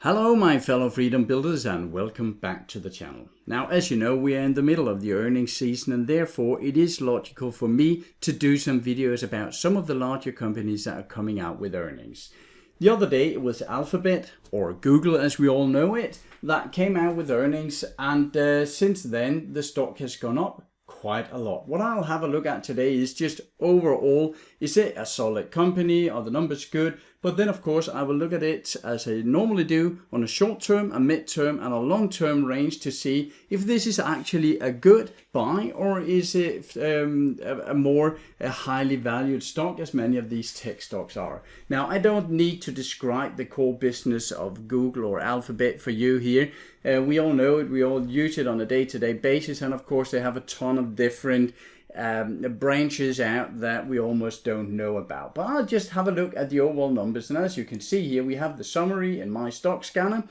Hello my fellow freedom builders and welcome back to the channel. Now as you know, we are in the middle of the earnings season and therefore it is logical for me to do some videos about some of the larger companies that are coming out with earnings. The other day it was Alphabet, or Google as we all know it, that came out with earnings, and since then the stock has gone up quite a lot. What I'll have a look at today is just overall, is it a solid company? Are the numbers good? But then of course I will look at it as I normally do on a short term, a mid term and a long term range to see if this is actually a good buy or is it a more highly valued stock, as many of these tech stocks are. Now I don't need to describe the core business of Google or Alphabet for you here. We all know it, we all use it on a day-to-day basis, and of course they have a ton of different branches out that we almost don't know about. But I'll just have a look at the overall numbers, and as you can see here we have the summary in my stock scanner,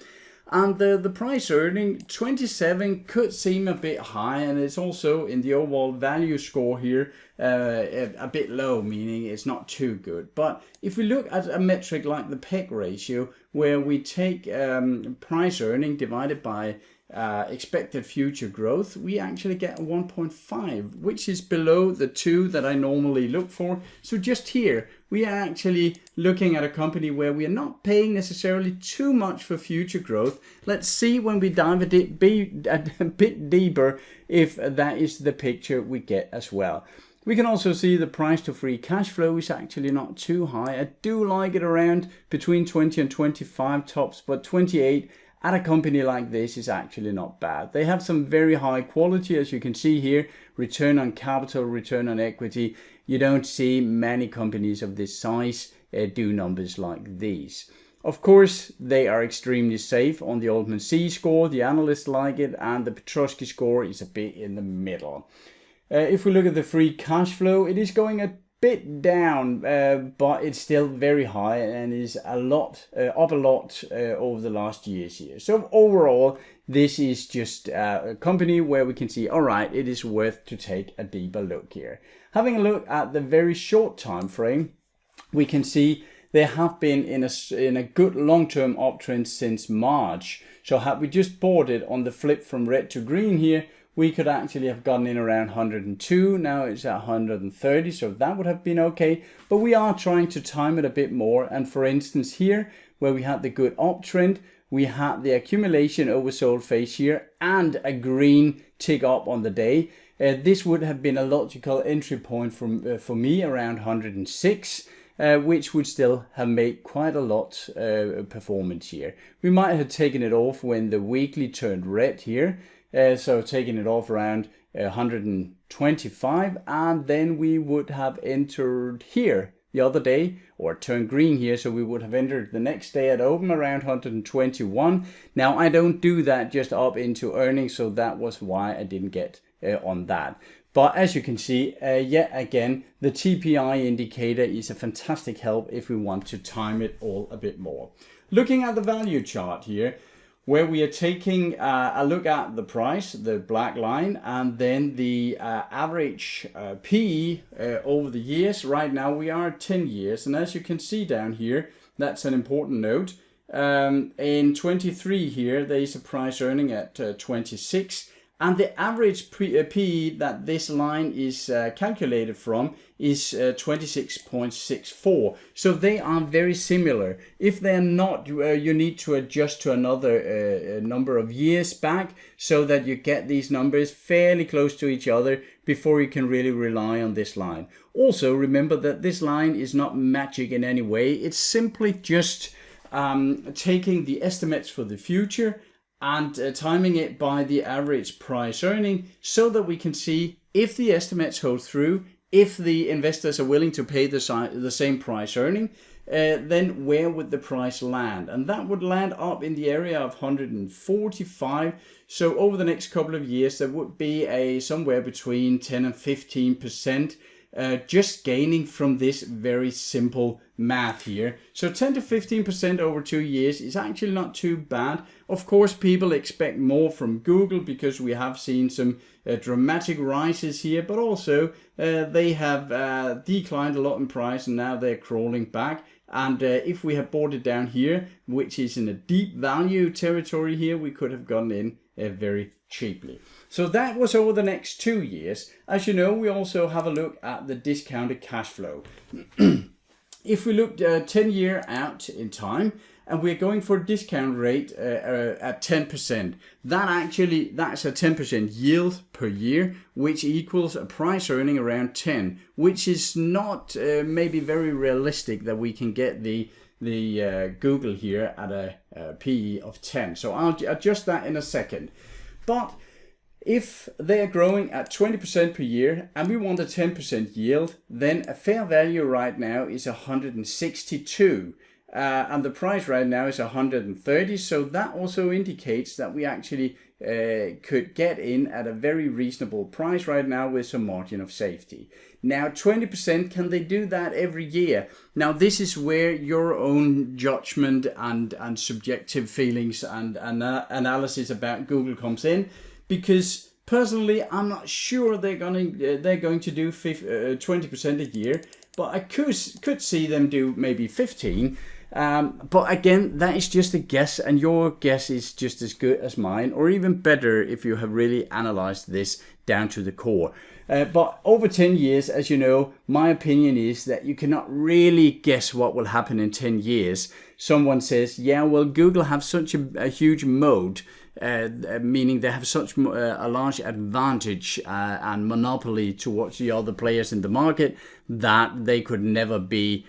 and the price earning 27 could seem a bit high, and it's also in the overall value score here a bit low, meaning it's not too good. But if we look at a metric like the PEG ratio, where we take price earning divided by expected future growth, we actually get a 1.5, which is below the 2 that I normally look for. So just here we are actually looking at a company where we are not paying necessarily too much for future growth. Let's see when we dive a bit deeper if that is the picture we get as well. We can also see the price to free cash flow is actually not too high. I do like it around between 20 and 25 tops, but 28 at a company like this is actually not bad. They have some very high quality, as you can see here, return on capital, return on equity. You don't see many companies of this size do numbers like these. Of course, they are extremely safe on the Altman C score. The analysts like it, and the Petrosky score is a bit in the middle. If we look at the free cash flow, it is going a bit down, but it's still very high and is a lot up a lot over the last years here. So overall, this is just a company where we can see, all right, it is worth to take a deeper look here. Having a look at the very short time frame, we can see they have been in a good long-term uptrend since March. So had we just bought it on the flip from red to green here, we could actually have gotten in around 102. Now it's at 130, so that would have been okay. But we are trying to time it a bit more. And for instance here, where we had the good uptrend, we had the accumulation oversold phase here and a green tick up on the day. This would have been a logical entry point for me around 106. Which would still have made quite a lot performance here. We might have taken it off when the weekly turned red here. So taking it off around 125, and then we would have entered here the other day, or turned green here, so we would have entered the next day at open around 121. Now I don't do that just up into earnings, so that was why I didn't get on that. But as you can see, yet again, the TPI indicator is a fantastic help if we want to time it all a bit more. Looking at the value chart here, where we are taking a look at the price, the black line, and then the average PE over the years. Right now we are at 10 years, and as you can see down here, that's an important note. In 23 here, there is a price earning at 26, and the average PE that this line is calculated from is 26.64. So they are very similar. If they're not, you need to adjust to another number of years back so that you get these numbers fairly close to each other before you can really rely on this line. Also remember that this line is not magic in any way. It's simply just taking the estimates for the future and timing it by the average price earning so that we can see if the estimates hold through, if the investors are willing to pay the same price earning, then where would the price land? And that would land up in the area of 145. So over the next couple of years, there would be somewhere between 10 and 15% just gaining from this very simple math here. So 10 to 15% over 2 years is actually not too bad. Of course, people expect more from Google because we have seen some dramatic rises here, but also they have declined a lot in price and now they're crawling back. And if we had bought it down here, which is in a deep value territory here, we could have gotten in very cheaply. So that was over the next 2 years. As you know, we also have a look at the discounted cash flow. If we looked 10 years out in time, and we're going for a discount rate at 10%, that's a 10% yield per year, which equals a price earning around 10, which is not maybe very realistic that we can get the Google here at a PE of 10. So I'll adjust that in a second. But if they're growing at 20% per year and we want a 10% yield, then a fair value right now is 162. And the price right now is 130. So that also indicates that we actually could get in at a very reasonable price right now with some margin of safety. Now 20%, can they do that every year? Now this is where your own judgment and subjective feelings and analysis about Google comes in. Because personally, I'm not sure they're going to do 20% a year, but I could see them do maybe 15. But again, that is just a guess, and your guess is just as good as mine, or even better if you have really analyzed this down to the core. But over 10 years, as you know, my opinion is that you cannot really guess what will happen in 10 years. Someone says, yeah, well, Google have such a huge moat, meaning they have such a large advantage and monopoly towards the other players in the market that they could never be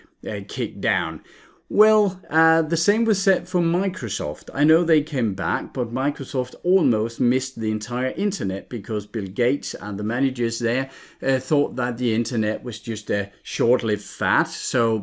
kicked down. Well, the same was said for Microsoft. I know they came back, but Microsoft almost missed the entire internet because Bill Gates and the managers there thought that the internet was just a short-lived fad.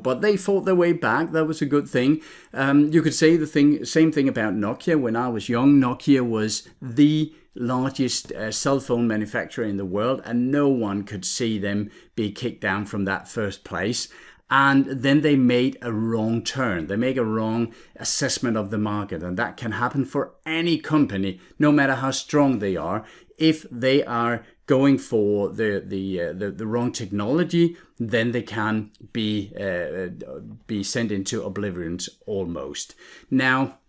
But they fought their way back. That was a good thing. You could say the same thing about Nokia. When I was young, Nokia was the largest cell phone manufacturer in the world, and no one could see them be kicked down from that first place. And then they made a wrong turn. They make a wrong assessment of the market. And that can happen for any company, no matter how strong they are. If they are going for the wrong technology, then they can be sent into oblivion almost. Now,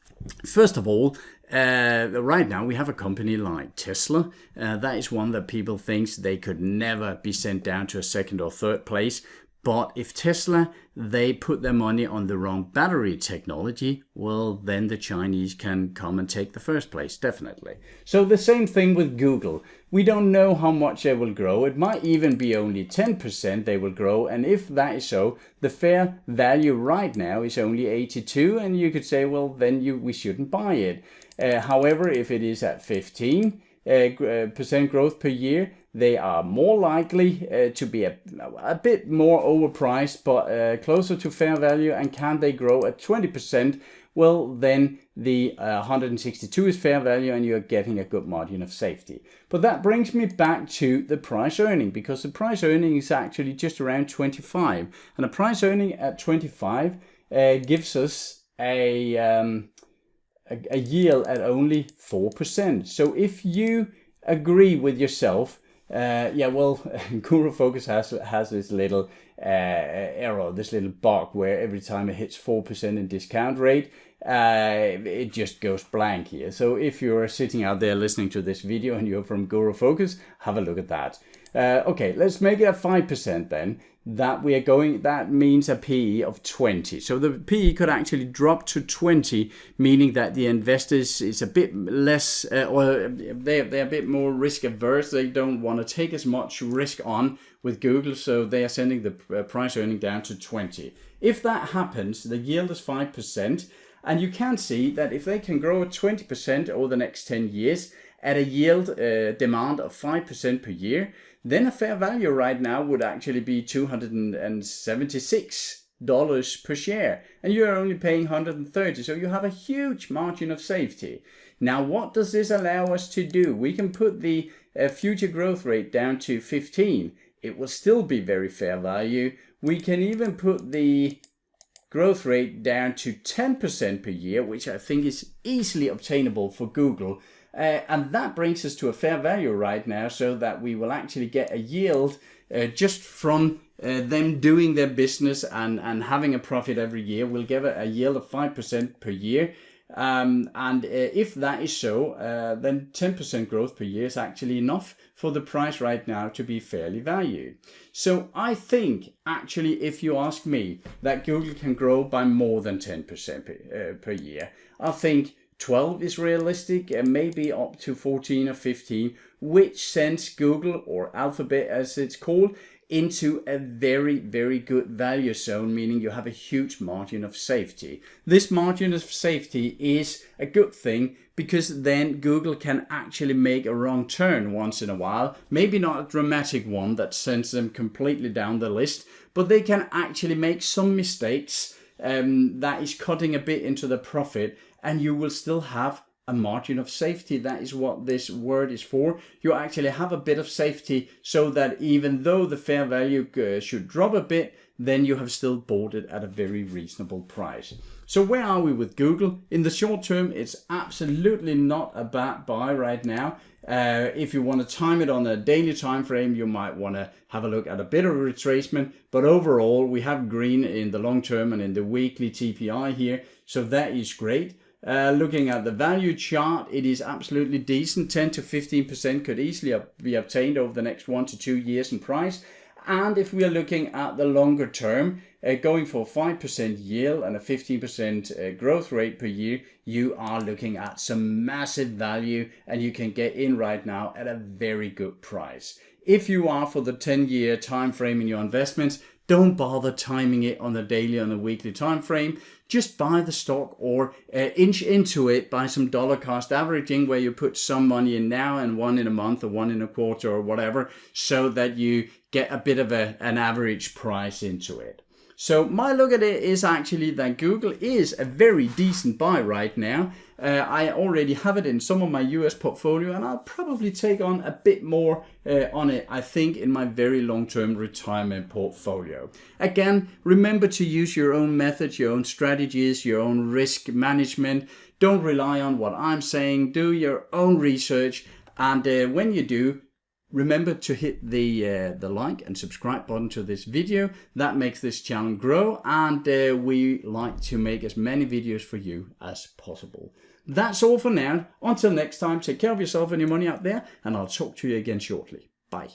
first of all, right now we have a company like Tesla. That is one that people think they could never be sent down to a second or third place. But if Tesla, they put their money on the wrong battery technology, well, then the Chinese can come and take the first place, definitely. So the same thing with Google. We don't know how much they will grow. It might even be only 10% they will grow. And if that is so, the fair value right now is only 82. And you could say, well, then we shouldn't buy it. However, if it is at 15% growth per year, they are more likely to be a bit more overpriced, but closer to fair value. And can they grow at 20%? Well, then the 162 is fair value and you're getting a good margin of safety. But that brings me back to the price earning, because the price earning is actually just around 25. And a price earning at 25 gives us a yield at only 4%. So if you agree with yourself, Guru Focus has this little error, this little bug where every time it hits 4% in discount rate, it just goes blank here. So if you're sitting out there listening to this video and you're from Guru Focus, have a look at that. Okay, let's make it at 5% then. That means a PE of 20. So the PE could actually drop to 20, meaning that the investors is a bit less, or they're a bit more risk averse. They don't want to take as much risk on with Google, so they are sending the price earning down to 20. If that happens, the yield is 5%, and you can see that if they can grow at 20% over the next 10 years at a yield demand of 5% per year, then a fair value right now would actually be $276 per share. And you're only paying 130, so you have a huge margin of safety. Now, what does this allow us to do? We can put the future growth rate down to 15. It will still be very fair value. We can even put the growth rate down to 10% per year, which I think is easily obtainable for Google. And that brings us to a fair value right now, so that we will actually get a yield just from them doing their business and having a profit every year. We'll give it a yield of 5% per year. If that is so, then 10% growth per year is actually enough for the price right now to be fairly valued. So I think, actually, if you ask me, that Google can grow by more than 10% per year. I think 12 is realistic, and maybe up to 14 or 15, which sends Google, or Alphabet as it's called, into a very, very good value zone, meaning you have a huge margin of safety. This margin of safety is a good thing, because then Google can actually make a wrong turn once in a while. Maybe not a dramatic one that sends them completely down the list, but they can actually make some mistakes that is cutting a bit into the profit, and you will still have a margin of safety. That is what this word is for. You actually have a bit of safety, so that even though the fair value should drop a bit, then you have still bought it at a very reasonable price. So where are we with Google? In the short term, it's absolutely not a bad buy right now. If you want to time it on a daily time frame, you might want to have a look at a bit of a retracement. But overall, we have green in the long term and in the weekly TPI here. So that is great. Looking at the value chart, it is absolutely decent. 10 to 15% could easily be obtained over the next 1 to 2 years in price. And if we are looking at the longer term, going for 5% yield and a 15% growth rate per year, you are looking at some massive value, and you can get in right now at a very good price. If you are for the 10-year time frame in your investments, don't bother timing it on the daily, on the weekly time frame. Just buy the stock, or inch into it by some dollar cost averaging, where you put some money in now and one in a month or one in a quarter or whatever, so that you get a bit of an average price into it. So my look at it is actually that Google is a very decent buy right now. I already have it in some of my US portfolio, and I'll probably take on a bit more on it, I think, in my very long-term retirement portfolio. Again, remember to use your own methods, your own strategies, your own risk management. Don't rely on what I'm saying. Do your own research, and when you do, remember to hit the like and subscribe button to this video. That makes this channel grow, and we like to make as many videos for you as possible. That's all for now. Until next time, take care of yourself and your money out there, and I'll talk to you again shortly. Bye.